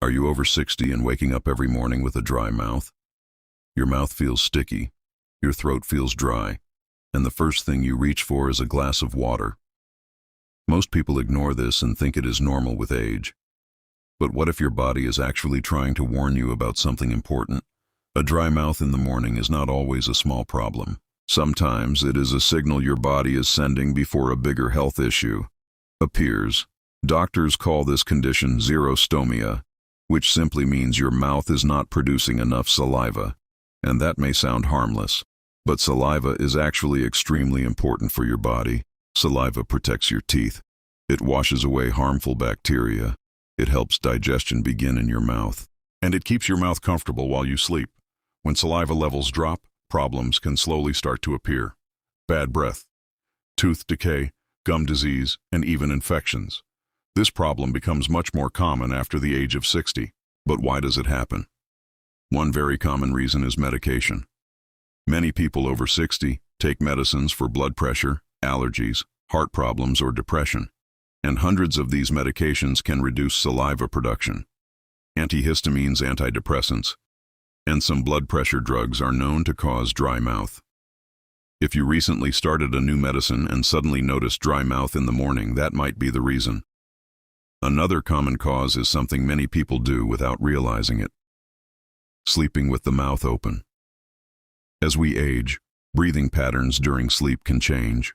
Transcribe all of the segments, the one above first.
Are you over 60 and waking up every morning with a dry mouth? Your mouth feels sticky, your throat feels dry, and the first thing you reach for is a glass of water. Most people ignore this and think it is normal with age. But what if your body is actually trying to warn you about something important? A dry mouth in the morning is not always a small problem. Sometimes it is a signal your body is sending before a bigger health issue appears. Doctors call this condition xerostomia, which simply means your mouth is not producing enough saliva. And that may sound harmless, but saliva is actually extremely important for your body. Saliva protects your teeth. It washes away harmful bacteria. It helps digestion begin in your mouth. And it keeps your mouth comfortable while you sleep. When saliva levels drop, problems can slowly start to appear. Bad breath, tooth decay, gum disease, and even infections. This problem becomes much more common after the age of 60. But why does it happen? One very common reason is medication. Many people over 60 take medicines for blood pressure, allergies, heart problems, or depression. And hundreds of these medications can reduce saliva production. Antihistamines, antidepressants, and some blood pressure drugs are known to cause dry mouth. If you recently started a new medicine and suddenly noticed dry mouth in the morning, that might be the reason. Another common cause is something many people do without realizing it. Sleeping with the mouth open. As we age, breathing patterns during sleep can change.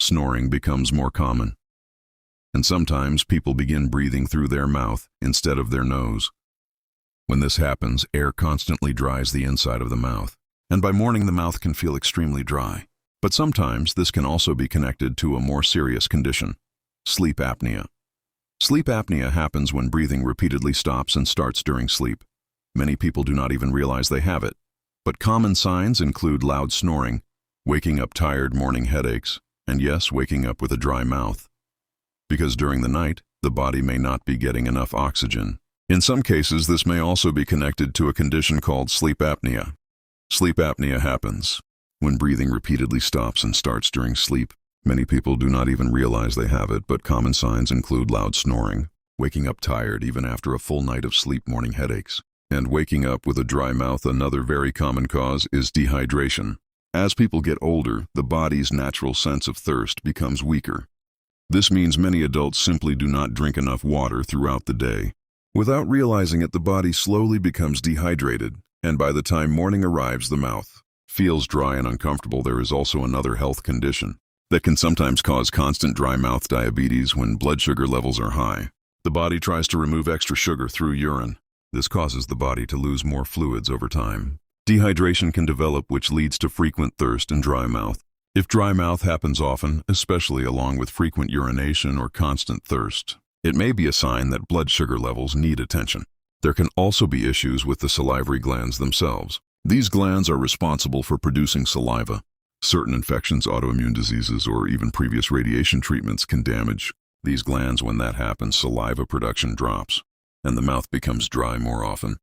Snoring becomes more common. And sometimes people begin breathing through their mouth instead of their nose. When this happens, air constantly dries the inside of the mouth, and by morning the mouth can feel extremely dry. But sometimes this can also be connected to a more serious condition, sleep apnea. Sleep apnea happens when breathing repeatedly stops and starts during sleep. Many people do not even realize they have it. But common signs include loud snoring, waking up tired, morning headaches, and yes, waking up with a dry mouth. Because during the night, the body may not be getting enough oxygen. In some cases, this may also be connected to a condition called sleep apnea. Sleep apnea happens when breathing repeatedly stops and starts during sleep. Many people do not even realize they have it, but common signs include loud snoring, waking up tired even after a full night of sleep, morning headaches, and waking up with a dry mouth. Another very common cause is dehydration. As people get older, the body's natural sense of thirst becomes weaker. This means many adults simply do not drink enough water throughout the day. Without realizing it, the body slowly becomes dehydrated, and by the time morning arrives, the mouth feels dry and uncomfortable. There is also another health condition that can sometimes cause constant dry mouth: diabetes. When blood sugar levels are high, the body tries to remove extra sugar through urine. This causes the body to lose more fluids over time. Dehydration can develop, which leads to frequent thirst and dry mouth. If dry mouth happens often, especially along with frequent urination or constant thirst, it may be a sign that blood sugar levels need attention. There can also be issues with the salivary glands themselves. These glands are responsible for producing saliva. Certain infections, autoimmune diseases, or even previous radiation treatments can damage these glands. When that happens, saliva production drops, and the mouth becomes dry more often.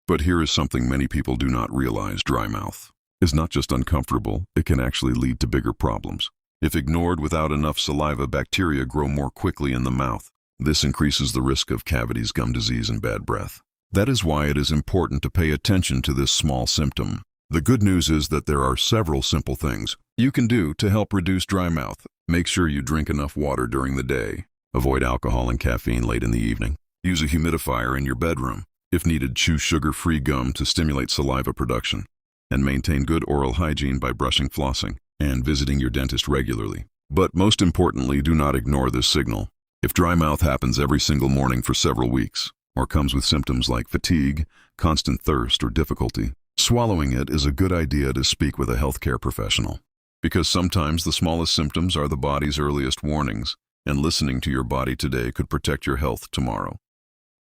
But here is something many people do not realize: dry mouth is not just uncomfortable, it can actually lead to bigger problems. If ignored without enough saliva, bacteria grow more quickly in the mouth. This increases the risk of cavities, gum disease, and bad breath. That is why it is important to pay attention to this small symptom. The good news is that there are several simple things you can do to help reduce dry mouth. Make sure you drink enough water during the day. Avoid alcohol and caffeine late in the evening. Use a humidifier in your bedroom. If needed, chew sugar-free gum to stimulate saliva production. And maintain good oral hygiene by brushing, flossing, and visiting your dentist regularly. But most importantly, do not ignore this signal. If dry mouth happens every single morning for several weeks, or comes with symptoms like fatigue, constant thirst, or difficulty swallowing, it is a good idea to speak with a healthcare professional. Because sometimes the smallest symptoms are the body's earliest warnings, and listening to your body today could protect your health tomorrow.